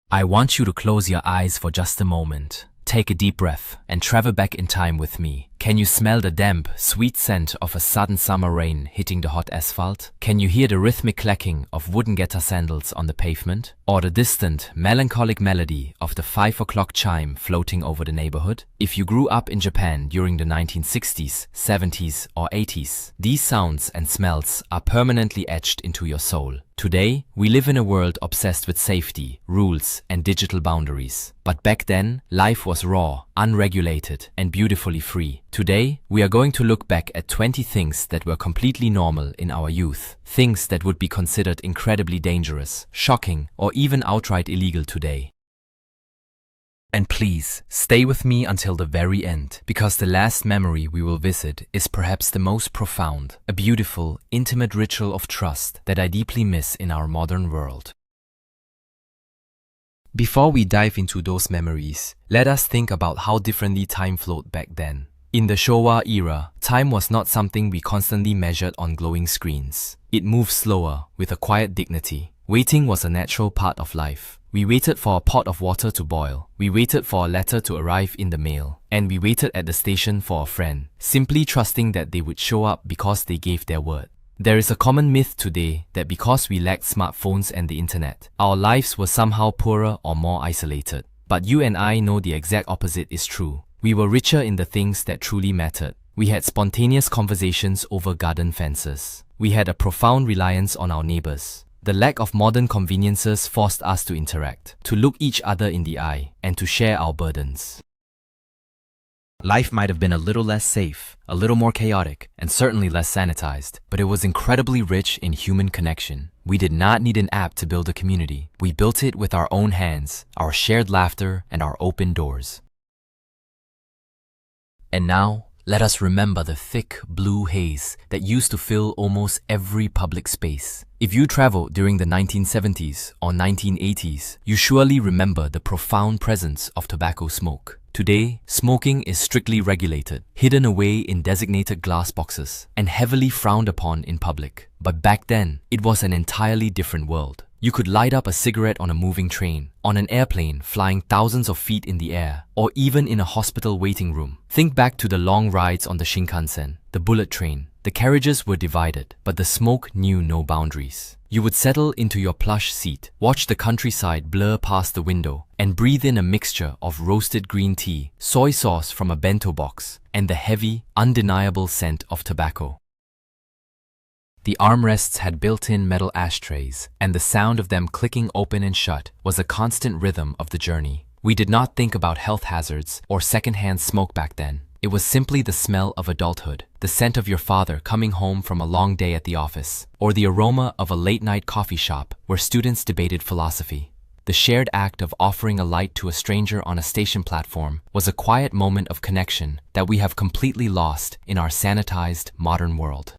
I want you to close your eyes for just a moment. Take a deep breath and travel back in time with me. Can you smell the damp, sweet scent of a sudden summer rain hitting the hot asphalt? Can you hear the rhythmic clacking of wooden guitar sandals on the pavement? Or the distant, melancholic melody of the 5 o'clock chime floating over the neighborhood? If you grew up in Japan during the 1960s, 70s, or 80s, these sounds and smells are permanently etched into your soul. Today, we live in a world obsessed with safety, rules, and digital boundaries. But back then, life was raw, unregulated, and beautifully free. Today, we are going to look back at 20 things that were completely normal in our youth. Things that would be considered incredibly dangerous, shocking, or even outright illegal today. And please, stay with me until the very end, because the last memory we will visit is perhaps the most profound, a beautiful, intimate ritual of trust that I deeply miss in our modern world. Before we dive into those memories, let us think about how differently time flowed back then. In the Showa era, time was not something we constantly measured on glowing screens. It moved slower, with a quiet dignity. Waiting was a natural part of life. We waited for a pot of water to boil. We waited for a letter to arrive in the mail. And we waited at the station for a friend, simply trusting that they would show up because they gave their word. There is a common myth today that because we lacked smartphones and the internet, our lives were somehow poorer or more isolated. But you and I know the exact opposite is true. We were richer in the things that truly mattered. We had spontaneous conversations over garden fences. We had a profound reliance on our neighbors. The lack of modern conveniences forced us to interact, to look each other in the eye, and to share our burdens. Life might have been a little less safe, a little more chaotic, and certainly less sanitized, but it was incredibly rich in human connection. We did not need an app to build a community. We built it with our own hands, our shared laughter, and our open doors. And now, let us remember the thick, blue haze that used to fill almost every public space. If you traveled during the 1970s or 1980s, you surely remember the profound presence of tobacco smoke. Today, smoking is strictly regulated, hidden away in designated glass boxes, and heavily frowned upon in public. But back then, it was an entirely different world. You could light up a cigarette on a moving train, on an airplane flying thousands of feet in the air, or even in a hospital waiting room. Think back to the long rides on the Shinkansen, the bullet train. The carriages were divided, but the smoke knew no boundaries. You would settle into your plush seat, watch the countryside blur past the window, and breathe in a mixture of roasted green tea, soy sauce from a bento box, and the heavy, undeniable scent of tobacco. The armrests had built-in metal ashtrays, and the sound of them clicking open and shut was a constant rhythm of the journey. We did not think about health hazards or secondhand smoke back then. It was simply the smell of adulthood, the scent of your father coming home from a long day at the office, or the aroma of a late-night coffee shop where students debated philosophy. The shared act of offering a light to a stranger on a station platform was a quiet moment of connection that we have completely lost in our sanitized modern world.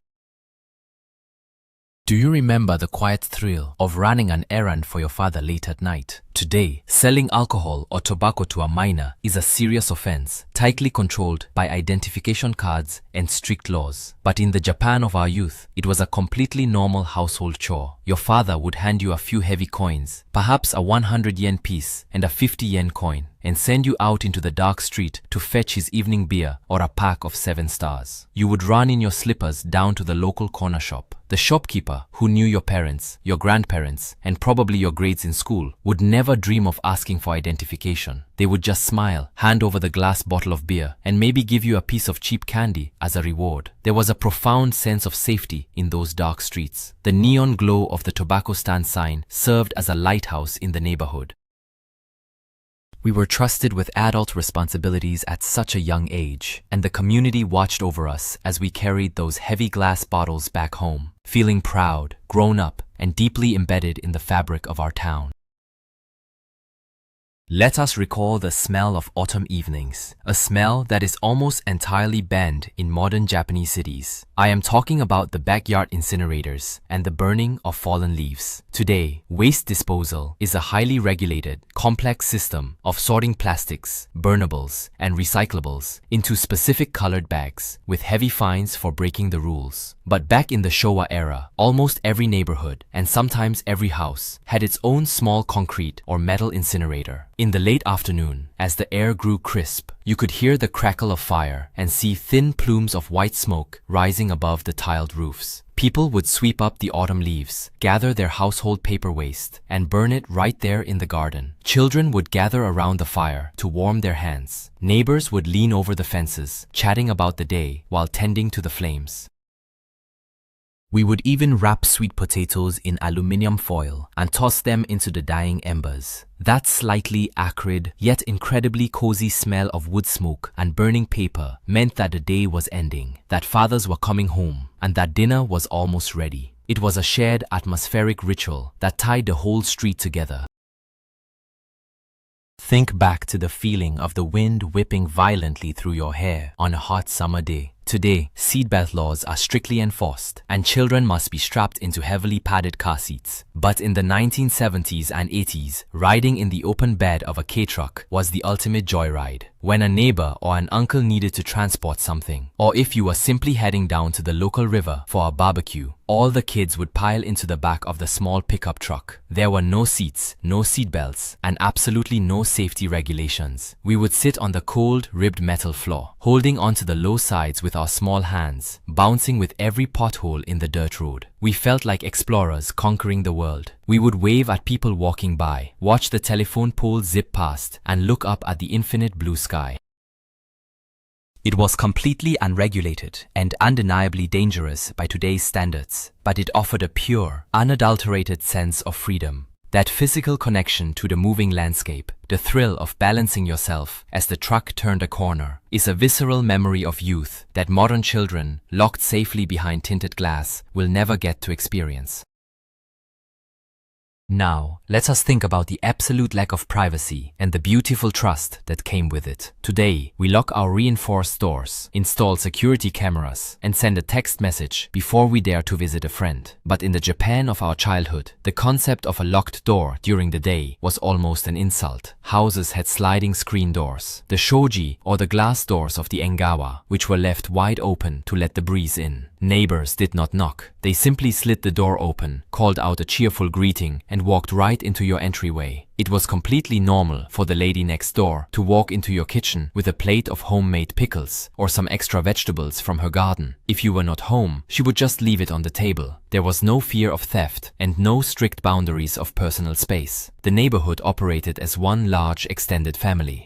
Do you remember the quiet thrill of running an errand for your father late at night? Today, selling alcohol or tobacco to a minor is a serious offense, tightly controlled by identification cards and strict laws. But in the Japan of our youth, it was a completely normal household chore. Your father would hand you a few heavy coins, perhaps a 100 yen piece and a 50 yen coin, and send you out into the dark street to fetch his evening beer or a pack of 7 stars. You would run in your slippers down to the local corner shop. The shopkeeper, who knew your parents, your grandparents, and probably your grades in school, would never dream of asking for identification. They would just smile, hand over the glass bottle of beer, and maybe give you a piece of cheap candy as a reward. There was a profound sense of safety in those dark streets. The neon glow of the tobacco stand sign served as a lighthouse in the neighborhood. We were trusted with adult responsibilities at such a young age, and the community watched over us as we carried those heavy glass bottles back home, feeling proud, grown up, and deeply embedded in the fabric of our town. Let us recall the smell of autumn evenings, a smell that is almost entirely banned in modern Japanese cities. I am talking about the backyard incinerators and the burning of fallen leaves. Today, waste disposal is a highly regulated, complex system of sorting plastics, burnables, and recyclables into specific colored bags, with heavy fines for breaking the rules. But back in the Showa era, almost every neighborhood, and sometimes every house, had its own small concrete or metal incinerator. In the late afternoon, as the air grew crisp, you could hear the crackle of fire and see thin plumes of white smoke rising above the tiled roofs. People would sweep up the autumn leaves, gather their household paper waste, and burn it right there in the garden. Children would gather around the fire to warm their hands. Neighbors would lean over the fences, chatting about the day while tending to the flames. We would even wrap sweet potatoes in aluminum foil and toss them into the dying embers. That slightly acrid, yet incredibly cozy smell of wood smoke and burning paper meant that the day was ending, that fathers were coming home, and that dinner was almost ready. It was a shared atmospheric ritual that tied the whole street together. Think back to the feeling of the wind whipping violently through your hair on a hot summer day. Today, seatbelt laws are strictly enforced, and children must be strapped into heavily padded car seats. But in the 1970s and 80s, riding in the open bed of a K-truck was the ultimate joyride. When a neighbor or an uncle needed to transport something, or if you were simply heading down to the local river for a barbecue, all the kids would pile into the back of the small pickup truck. There were no seats, no seatbelts, and absolutely no safety regulations. We would sit on the cold, ribbed metal floor, holding onto the low sides with our small hands, bouncing with every pothole in the dirt road. We felt like explorers conquering the world. We would wave at people walking by, watch the telephone pole zip past, and look up at the infinite blue sky. It was completely unregulated and undeniably dangerous by today's standards, but it offered a pure, unadulterated sense of freedom. That physical connection to the moving landscape, the thrill of balancing yourself as the truck turned a corner, is a visceral memory of youth that modern children, locked safely behind tinted glass, will never get to experience. Now, let us think about the absolute lack of privacy and the beautiful trust that came with it. Today, we lock our reinforced doors, install security cameras, and send a text message before we dare to visit a friend. But in the Japan of our childhood, the concept of a locked door during the day was almost an insult. Houses had sliding screen doors, the shoji or the glass doors of the engawa, which were left wide open to let the breeze in. Neighbors did not knock. They simply slid the door open, called out a cheerful greeting, and walked right into your entryway. It was completely normal for the lady next door to walk into your kitchen with a plate of homemade pickles or some extra vegetables from her garden. If you were not home, she would just leave it on the table. There was no fear of theft and no strict boundaries of personal space. The neighborhood operated as one large extended family.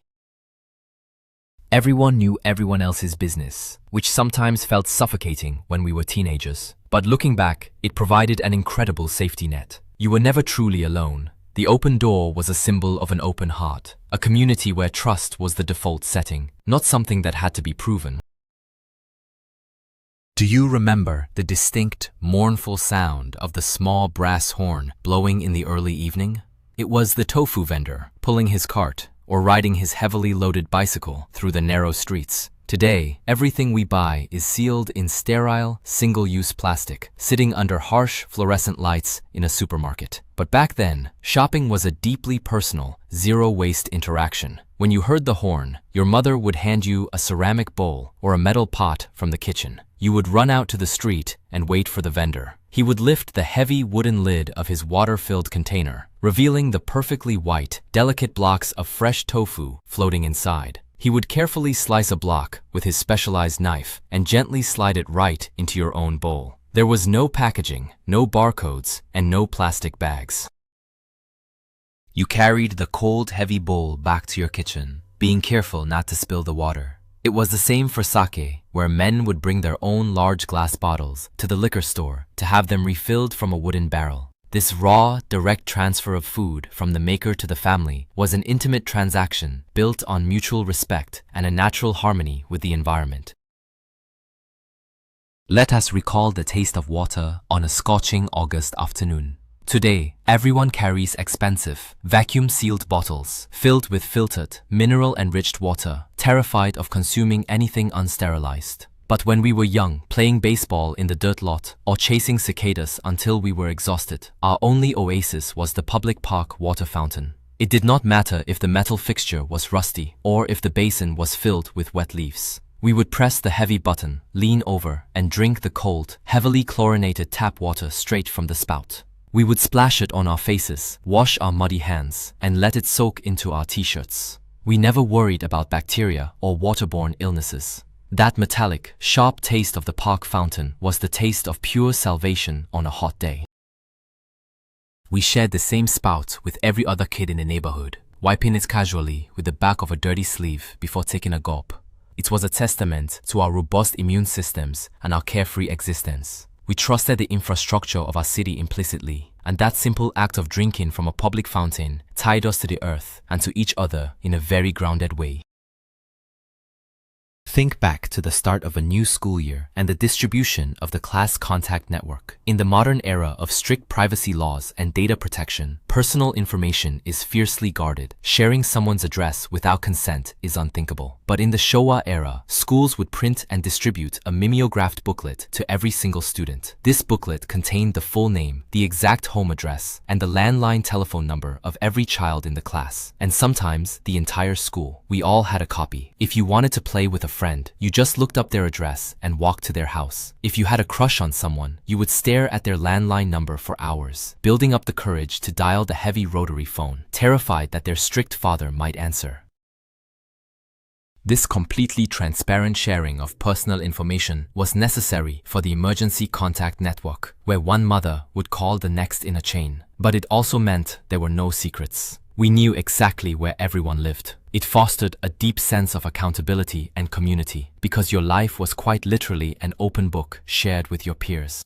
Everyone knew everyone else's business, which sometimes felt suffocating when we were teenagers. But looking back, it provided an incredible safety net. You were never truly alone. The open door was a symbol of an open heart, a community where trust was the default setting, not something that had to be proven. Do you remember the distinct, mournful sound of the small brass horn blowing in the early evening? It was the tofu vendor pulling his cart or riding his heavily loaded bicycle through the narrow streets. Today, everything we buy is sealed in sterile, single-use plastic, sitting under harsh fluorescent lights in a supermarket. But back then, shopping was a deeply personal, zero-waste interaction. When you heard the horn, your mother would hand you a ceramic bowl or a metal pot from the kitchen. You would run out to the street and wait for the vendor. He would lift the heavy wooden lid of his water-filled container, revealing the perfectly white, delicate blocks of fresh tofu floating inside. He would carefully slice a block with his specialized knife and gently slide it right into your own bowl. There was no packaging, no barcodes, and no plastic bags. You carried the cold, heavy bowl back to your kitchen, being careful not to spill the water. It was the same for sake, where men would bring their own large glass bottles to the liquor store to have them refilled from a wooden barrel. This raw, direct transfer of food from the maker to the family was an intimate transaction built on mutual respect and a natural harmony with the environment. Let us recall the taste of water on a scorching August afternoon. Today, everyone carries expensive, vacuum-sealed bottles filled with filtered, mineral-enriched water, terrified of consuming anything unsterilized. But when we were young, playing baseball in the dirt lot or chasing cicadas until we were exhausted, our only oasis was the public park water fountain. It did not matter if the metal fixture was rusty or if the basin was filled with wet leaves. We would press the heavy button, lean over, and drink the cold, heavily chlorinated tap water straight from the spout. We would splash it on our faces, wash our muddy hands, and let it soak into our t-shirts. We never worried about bacteria or waterborne illnesses. That metallic, sharp taste of the park fountain was the taste of pure salvation on a hot day. We shared the same spout with every other kid in the neighborhood, wiping it casually with the back of a dirty sleeve before taking a gulp. It was a testament to our robust immune systems and our carefree existence. We trusted the infrastructure of our city implicitly, and that simple act of drinking from a public fountain tied us to the earth and to each other in a very grounded way. Think back to the start of a new school year and the distribution of the class contact network. In the modern era of strict privacy laws and data protection, personal information is fiercely guarded. Sharing someone's address without consent is unthinkable. But in the Showa era, schools would print and distribute a mimeographed booklet to every single student. This booklet contained the full name, the exact home address, and the landline telephone number of every child in the class, and sometimes the entire school. We all had a copy. If you wanted to play with a friend, you just looked up their address and walked to their house. If you had a crush on someone, you would stare at their landline number for hours, building up the courage to dial the heavy rotary phone, terrified that their strict father might answer. This completely transparent sharing of personal information was necessary for the emergency contact network, where one mother would call the next in a chain. But it also meant there were no secrets. We knew exactly where everyone lived. It fostered a deep sense of accountability and community, because your life was quite literally an open book shared with your peers.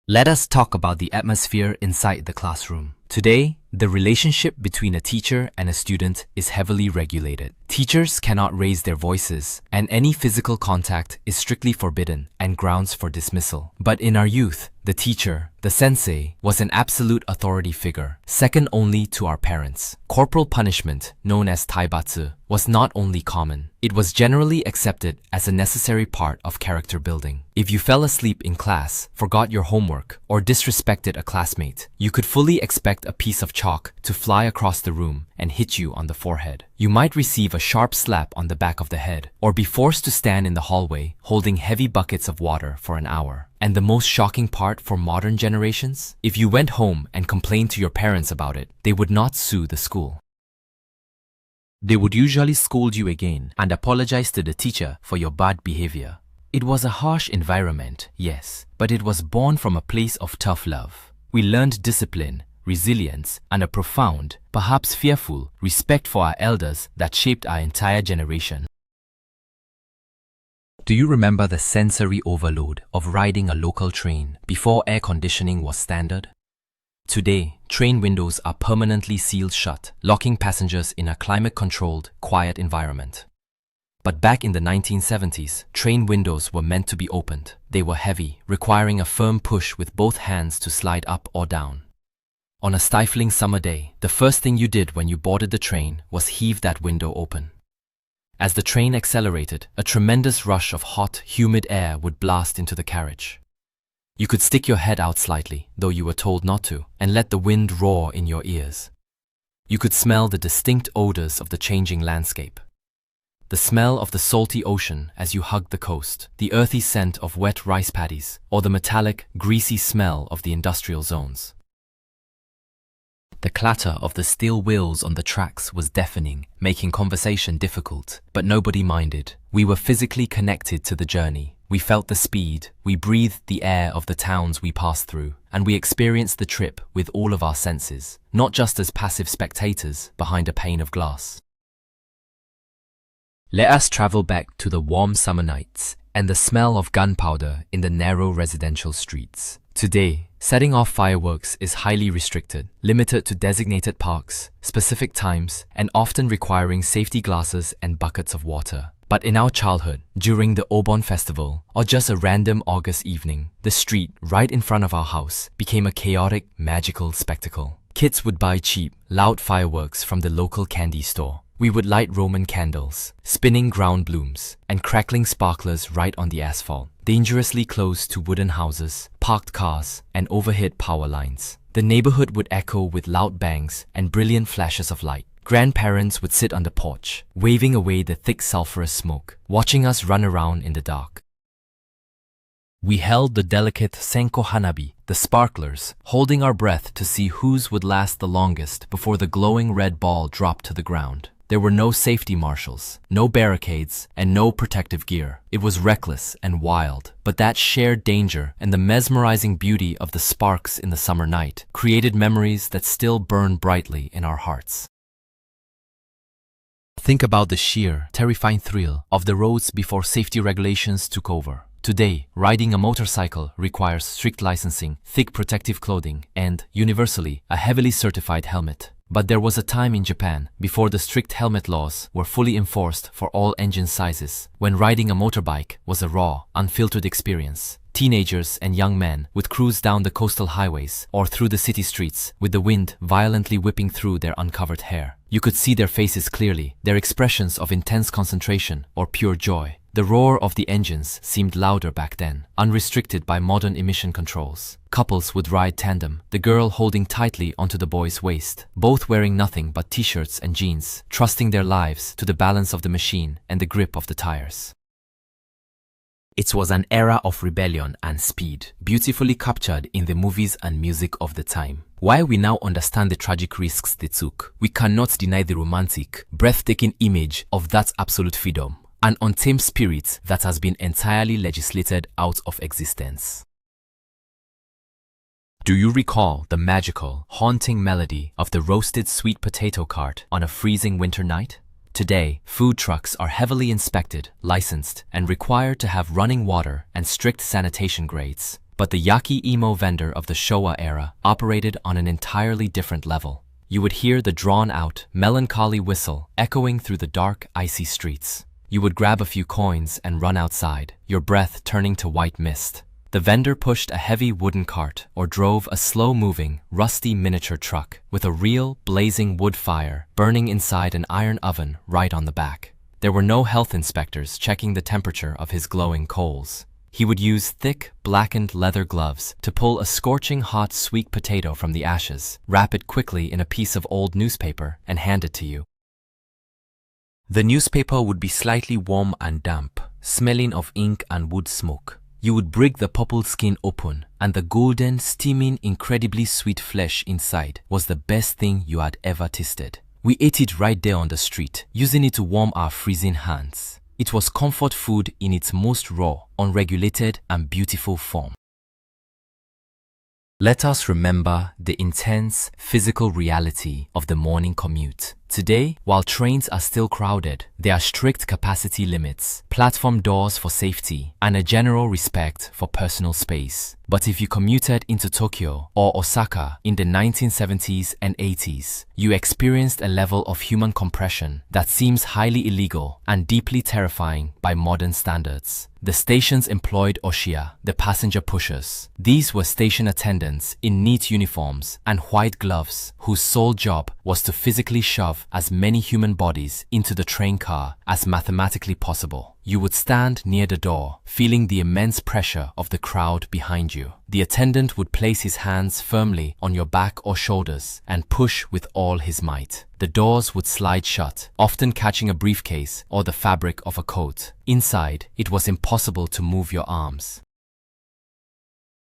Let us talk about the atmosphere inside the classroom. Today, the relationship between a teacher and a student is heavily regulated. Teachers cannot raise their voices, and any physical contact is strictly forbidden and grounds for dismissal. But in our youth, the teacher, the sensei, was an absolute authority figure, second only to our parents. Corporal punishment, known as taibatsu, was not only common, it was generally accepted as a necessary part of character building. If you fell asleep in class, forgot your homework, or disrespected a classmate, you could fully expect a piece of chalk to fly across the room and hit you on the forehead. You might receive a sharp slap on the back of the head, or be forced to stand in the hallway holding heavy buckets of water for an hour. And the most shocking part for modern generations? If you went home and complained to your parents about it, they would not sue the school. They would usually scold you again and apologize to the teacher for your bad behavior. It was a harsh environment, yes, but it was born from a place of tough love. We learned discipline, resilience, and a profound, perhaps fearful, respect for our elders that shaped our entire generation. Do you remember the sensory overload of riding a local train before air conditioning was standard? Today, train windows are permanently sealed shut, locking passengers in a climate-controlled, quiet environment. But back in the 1970s, train windows were meant to be opened. They were heavy, requiring a firm push with both hands to slide up or down. On a stifling summer day, the first thing you did when you boarded the train was heave that window open. As the train accelerated, a tremendous rush of hot, humid air would blast into the carriage. You could stick your head out slightly, though you were told not to, and let the wind roar in your ears. You could smell the distinct odors of the changing landscape. The smell of the salty ocean as you hugged the coast, the earthy scent of wet rice paddies, or the metallic, greasy smell of the industrial zones. The clatter of the steel wheels on the tracks was deafening, making conversation difficult, but nobody minded. We were physically connected to the journey. We felt the speed, we breathed the air of the towns we passed through, and we experienced the trip with all of our senses, not just as passive spectators behind a pane of glass. Let us travel back to the warm summer nights and the smell of gunpowder in the narrow residential streets. Today, setting off fireworks is highly restricted, limited to designated parks, specific times, and often requiring safety glasses and buckets of water. But in our childhood, during the Obon festival, or just a random August evening, the street right in front of our house became a chaotic, magical spectacle. Kids would buy cheap, loud fireworks from the local candy store. We would light Roman candles, spinning ground blooms, and crackling sparklers right on the asphalt, dangerously close to wooden houses, parked cars, and overhead power lines. The neighborhood would echo with loud bangs and brilliant flashes of light. Grandparents would sit on the porch, waving away the thick sulfurous smoke, watching us run around in the dark. We held the delicate senko hanabi, the sparklers, holding our breath to see whose would last the longest before the glowing red ball dropped to the ground. There were no safety marshals, no barricades, and no protective gear. It was reckless and wild, but that shared danger and the mesmerizing beauty of the sparks in the summer night created memories that still burn brightly in our hearts. Think about the sheer, terrifying thrill of the roads before safety regulations took over. Today, riding a motorcycle requires strict licensing, thick protective clothing, and, universally, a heavily certified helmet. But there was a time in Japan, before the strict helmet laws were fully enforced for all engine sizes, when riding a motorbike was a raw, unfiltered experience. Teenagers and young men would cruise down the coastal highways or through the city streets with the wind violently whipping through their uncovered hair. You could see their faces clearly, their expressions of intense concentration or pure joy. The roar of the engines seemed louder back then, unrestricted by modern emission controls. Couples would ride tandem, the girl holding tightly onto the boy's waist, both wearing nothing but t-shirts and jeans, trusting their lives to the balance of the machine and the grip of the tires. It was an era of rebellion and speed, beautifully captured in the movies and music of the time. While we now understand the tragic risks they took, we cannot deny the romantic, breathtaking image of that absolute freedom, an untamed spirit that has been entirely legislated out of existence. Do you recall the magical, haunting melody of the roasted sweet potato cart on a freezing winter night? Today, food trucks are heavily inspected, licensed, and required to have running water and strict sanitation grades. But the yaki imo vendor of the Showa era operated on an entirely different level. You would hear the drawn-out, melancholy whistle echoing through the dark, icy streets. You would grab a few coins and run outside, your breath turning to white mist. The vendor pushed a heavy wooden cart or drove a slow-moving, rusty miniature truck with a real, blazing wood fire burning inside an iron oven right on the back. There were no health inspectors checking the temperature of his glowing coals. He would use thick, blackened leather gloves to pull a scorching hot sweet potato from the ashes, wrap it quickly in a piece of old newspaper, and hand it to you. The newspaper would be slightly warm and damp, smelling of ink and wood smoke. You would break the purple skin open, and the golden, steaming, incredibly sweet flesh inside was the best thing you had ever tasted. We ate it right there on the street, using it to warm our freezing hands. It was comfort food in its most raw, unregulated, and beautiful form. Let us remember the intense, physical reality of the morning commute. Today, while trains are still crowded, there are strict capacity limits, platform doors for safety, and a general respect for personal space. But if you commuted into Tokyo or Osaka in the 1970s and 80s, you experienced a level of human compression that seems highly illegal and deeply terrifying by modern standards. The stations employed oshiya, the passenger pushers. These were station attendants in neat uniforms and white gloves whose sole job was to physically shove as many human bodies into the train car as mathematically possible. You would stand near the door, feeling the immense pressure of the crowd behind you. The attendant would place his hands firmly on your back or shoulders and push with all his might. The doors would slide shut, often catching a briefcase or the fabric of a coat. Inside, it was impossible to move your arms.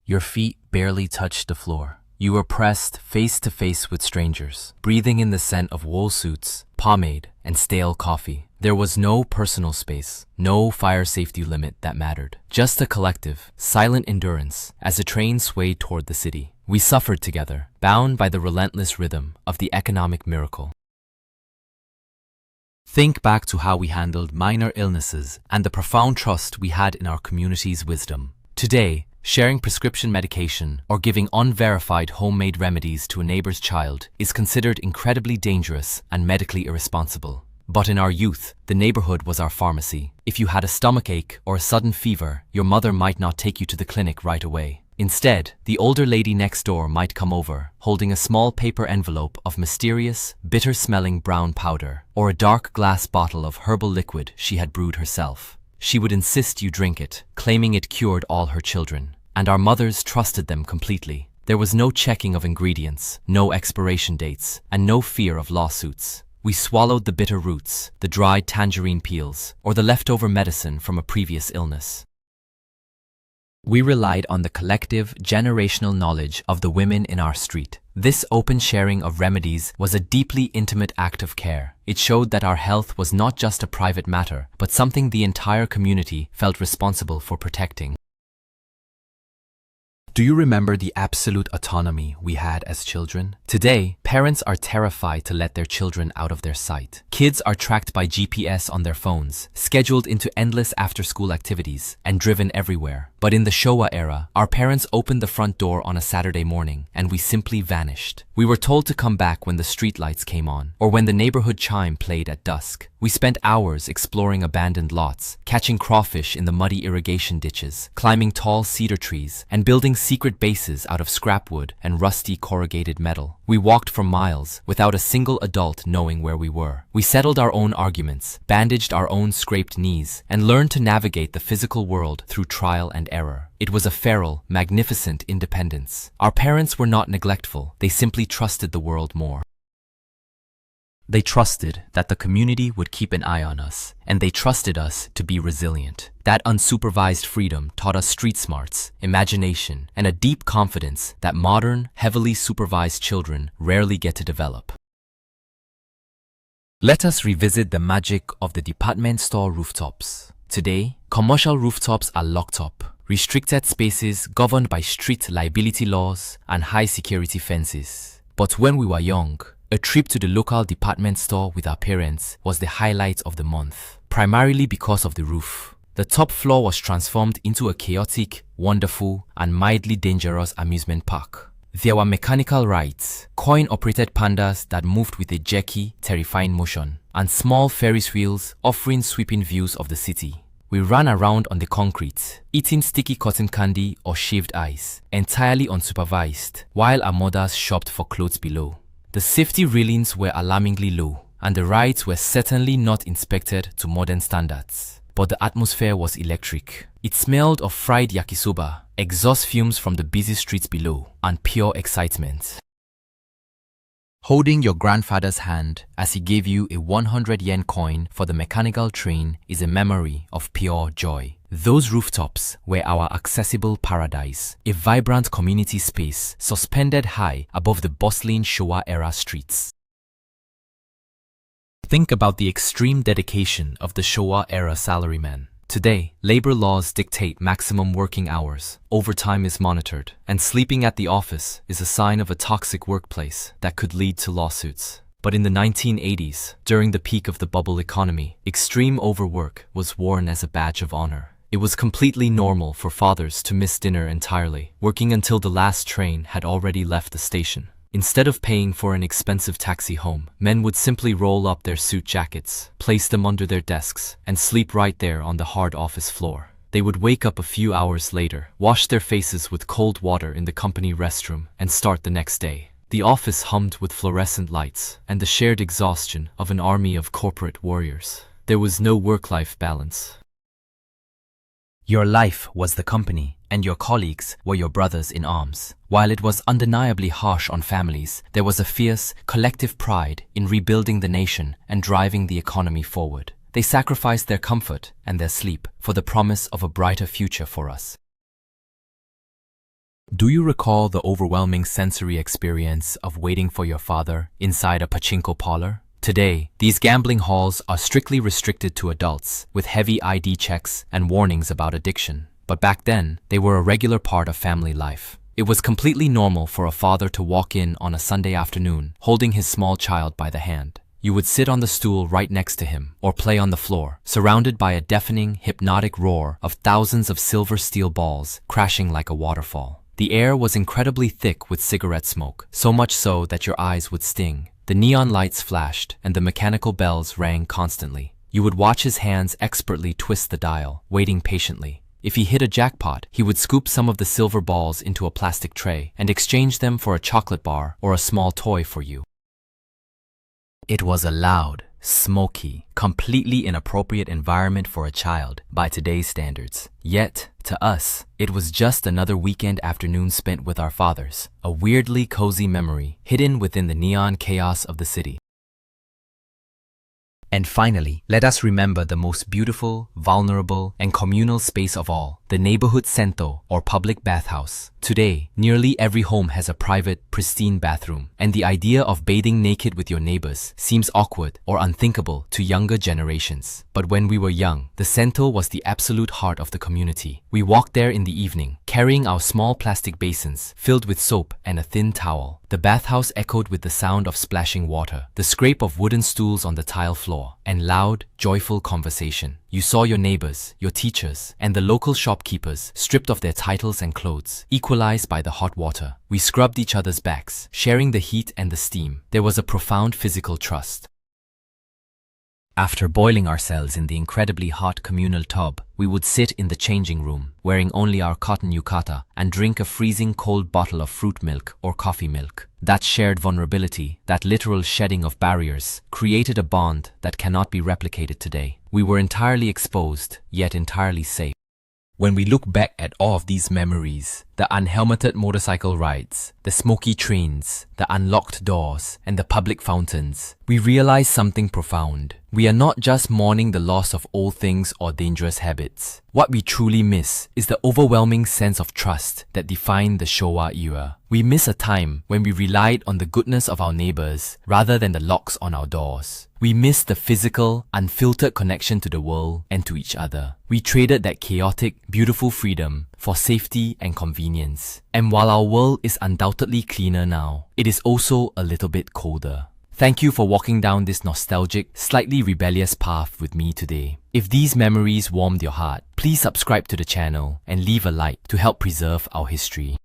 Your feet barely touched the floor. You were pressed face to face with strangers, breathing in the scent of wool suits, pomade, and stale coffee. There was no personal space, no fire safety limit that mattered. Just a collective, silent endurance as the train swayed toward the city. We suffered together, bound by the relentless rhythm of the economic miracle. Think back to how we handled minor illnesses and the profound trust we had in our community's wisdom. Today, sharing prescription medication or giving unverified homemade remedies to a neighbor's child is considered incredibly dangerous and medically irresponsible. But in our youth, the neighborhood was our pharmacy. If you had a stomachache or a sudden fever, your mother might not take you to the clinic right away. Instead, the older lady next door might come over, holding a small paper envelope of mysterious, bitter-smelling brown powder, or a dark glass bottle of herbal liquid she had brewed herself. She would insist you drink it, claiming it cured all her children. And our mothers trusted them completely. There was no checking of ingredients, no expiration dates, and no fear of lawsuits. We swallowed the bitter roots, the dried tangerine peels, or the leftover medicine from a previous illness. We relied on the collective, generational knowledge of the women in our street. This open sharing of remedies was a deeply intimate act of care. It showed that our health was not just a private matter, but something the entire community felt responsible for protecting. Do you remember the absolute autonomy we had as children? Today, parents are terrified to let their children out of their sight. Kids are tracked by GPS on their phones, scheduled into endless after-school activities, and driven everywhere. But in the Showa era, our parents opened the front door on a Saturday morning, and we simply vanished. We were told to come back when the streetlights came on, or when the neighborhood chime played at dusk. We spent hours exploring abandoned lots, catching crawfish in the muddy irrigation ditches, climbing tall cedar trees, and building secret bases out of scrap wood and rusty corrugated metal. We walked for miles without a single adult knowing where we were. We settled our own arguments, bandaged our own scraped knees, and learned to navigate the physical world through trial and error. It was a feral, magnificent independence. Our parents were not neglectful, they simply trusted the world more. They trusted that the community would keep an eye on us, and they trusted us to be resilient. That unsupervised freedom taught us street smarts, imagination, and a deep confidence that modern, heavily supervised children rarely get to develop. Let us revisit the magic of the department store rooftops. Today, commercial rooftops are locked up, restricted spaces governed by strict liability laws and high security fences. But when we were young, a trip to the local department store with our parents was the highlight of the month, primarily because of the roof. The top floor was transformed into a chaotic, wonderful, and mildly dangerous amusement park. There were mechanical rides, coin-operated pandas that moved with a jerky, terrifying motion, and small Ferris wheels offering sweeping views of the city. We ran around on the concrete, eating sticky cotton candy or shaved ice, entirely unsupervised, while our mothers shopped for clothes below. The safety railings were alarmingly low, and the rides were certainly not inspected to modern standards. But the atmosphere was electric. It smelled of fried yakisoba, exhaust fumes from the busy streets below, and pure excitement. Holding your grandfather's hand as he gave you a 100 yen coin for the mechanical train is a memory of pure joy. Those rooftops were our accessible paradise, a vibrant community space suspended high above the bustling Showa-era streets. Think about the extreme dedication of the Showa-era salaryman. Today, labor laws dictate maximum working hours, overtime is monitored, and sleeping at the office is a sign of a toxic workplace that could lead to lawsuits. But in the 1980s, during the peak of the bubble economy, extreme overwork was worn as a badge of honor. It was completely normal for fathers to miss dinner entirely, working until the last train had already left the station. Instead of paying for an expensive taxi home, men would simply roll up their suit jackets, place them under their desks, and sleep right there on the hard office floor. They would wake up a few hours later, wash their faces with cold water in the company restroom, and start the next day. The office hummed with fluorescent lights and the shared exhaustion of an army of corporate warriors. There was no work-life balance. Your life was the company, and your colleagues were your brothers in arms. While it was undeniably harsh on families, there was a fierce, collective pride in rebuilding the nation and driving the economy forward. They sacrificed their comfort and their sleep for the promise of a brighter future for us. Do you recall the overwhelming sensory experience of waiting for your father inside a pachinko parlor? Today, these gambling halls are strictly restricted to adults, with heavy ID checks and warnings about addiction. But back then, they were a regular part of family life. It was completely normal for a father to walk in on a Sunday afternoon, holding his small child by the hand. You would sit on the stool right next to him, or play on the floor, surrounded by a deafening, hypnotic roar of thousands of silver steel balls crashing like a waterfall. The air was incredibly thick with cigarette smoke, so much so that your eyes would sting. The neon lights flashed, and the mechanical bells rang constantly. You would watch his hands expertly twist the dial, waiting patiently. If he hit a jackpot, he would scoop some of the silver balls into a plastic tray and exchange them for a chocolate bar or a small toy for you. It was a loud, smoky, completely inappropriate environment for a child by today's standards. Yet, to us, it was just another weekend afternoon spent with our fathers, a weirdly cozy memory hidden within the neon chaos of the city. And finally, let us remember the most beautiful, vulnerable, and communal space of all, the neighborhood sento or public bathhouse. Today, nearly every home has a private, pristine bathroom, and the idea of bathing naked with your neighbors seems awkward or unthinkable to younger generations. But when we were young, the sento was the absolute heart of the community. We walked there in the evening, carrying our small plastic basins filled with soap and a thin towel. The bathhouse echoed with the sound of splashing water, the scrape of wooden stools on the tile floor, and loud, joyful conversation. You saw your neighbors, your teachers, and the local shopkeepers stripped of their titles and clothes, equalized by the hot water. We scrubbed each other's backs, sharing the heat and the steam. There was a profound physical trust. After boiling ourselves in the incredibly hot communal tub, we would sit in the changing room, wearing only our cotton yukata, and drink a freezing cold bottle of fruit milk or coffee milk. That shared vulnerability, that literal shedding of barriers, created a bond that cannot be replicated today. We were entirely exposed, yet entirely safe. When we look back at all of these memories, the unhelmeted motorcycle rides, the smoky trains, the unlocked doors, and the public fountains, we realize something profound. We are not just mourning the loss of old things or dangerous habits. What we truly miss is the overwhelming sense of trust that defined the Showa era. We miss a time when we relied on the goodness of our neighbors rather than the locks on our doors. We miss the physical, unfiltered connection to the world and to each other. We traded that chaotic, beautiful freedom for safety and convenience. And while our world is undoubtedly cleaner now, it is also a little bit colder. Thank you for walking down this nostalgic, slightly rebellious path with me today. If these memories warmed your heart, please subscribe to the channel and leave a like to help preserve our history.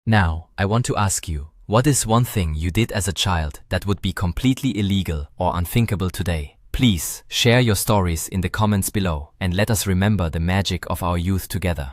Now, I want to ask you, what is one thing you did as a child that would be completely illegal or unthinkable today? Please share your stories in the comments below and let us remember the magic of our youth together.